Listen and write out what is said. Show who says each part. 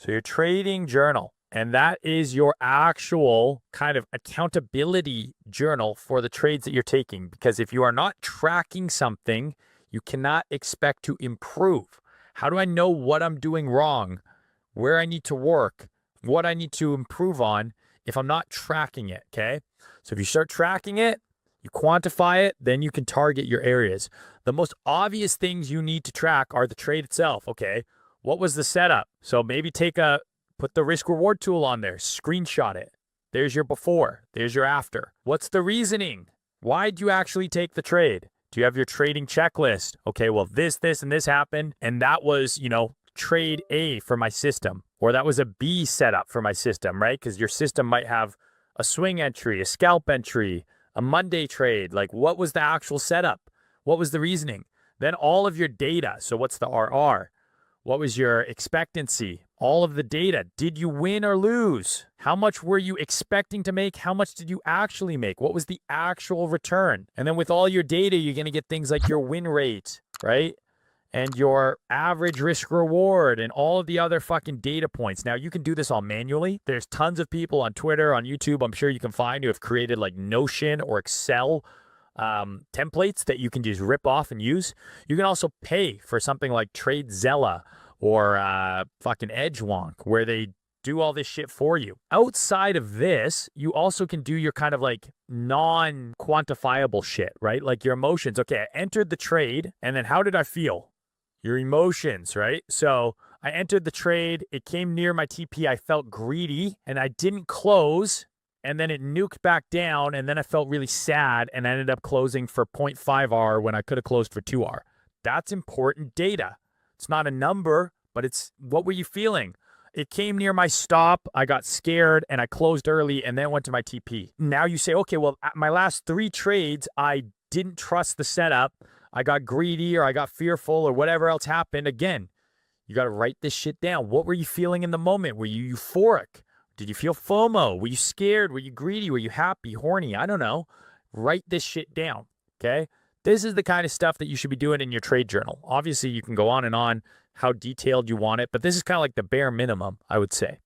Speaker 1: So your trading journal, and that is your actual kind of accountability journal for the trades that you're taking. Because if you are not tracking something, you cannot expect to improve. How do I know what I'm doing wrong, where I need to work, what I need to improve on if I'm not tracking it? Okay. So if you start tracking it, you quantify it, then you can target your areas. The most obvious things you need to track are the trade itself. Okay. What was the setup? So maybe put the risk reward tool on there, screenshot it. There's your before, there's your after. What's the reasoning? Why do you actually take the trade? Do you have your trading checklist? Okay, well, this, and this happened, and that was, trade A for my system, or that was a B setup for my system, right? Because your system might have a swing entry, a scalp entry, a Monday trade. Like, what was the actual setup? What was the reasoning? Then all of your data. So what's the RR? What was your expectancy? All of the data. Did you win or lose? How much were you expecting to make? How much did you actually make? What was the actual return? And then with all your data, you're going to get things like your win rate, right? And your average risk reward and all of the other fucking data points. Now, you can do this all manually. There's tons of people on Twitter, on YouTube, I'm sure you can find, who have created like Notion or Excel templates that you can just rip off and use. You can also pay for something like TradeZella or fucking EdgeWonk, where they do all this shit for you. Outside of this, you also can do your kind of like non-quantifiable shit, right? Like your emotions. Okay, I entered the trade, and then how did I feel? Your emotions, right? So I entered the trade, it came near my TP, I felt greedy, and I didn't close, and then it nuked back down, and then I felt really sad, and I ended up closing for 0.5R when I could have closed for 2R. That's important data. It's not a number, but it's what were you feeling? It came near my stop, I got scared, and I closed early, and then went to my TP. Now you say, okay, well, at my last 3 trades, I didn't trust the setup, I got greedy, or I got fearful, or whatever else happened. Again, you got to write this shit down. What were you feeling in the moment? Were you euphoric? Did you feel FOMO? Were you scared? Were you greedy? Were you happy, horny? I don't know. Write this shit down, okay? This is the kind of stuff that you should be doing in your trade journal. Obviously, you can go on and on how detailed you want it, but this is kind of like the bare minimum, I would say.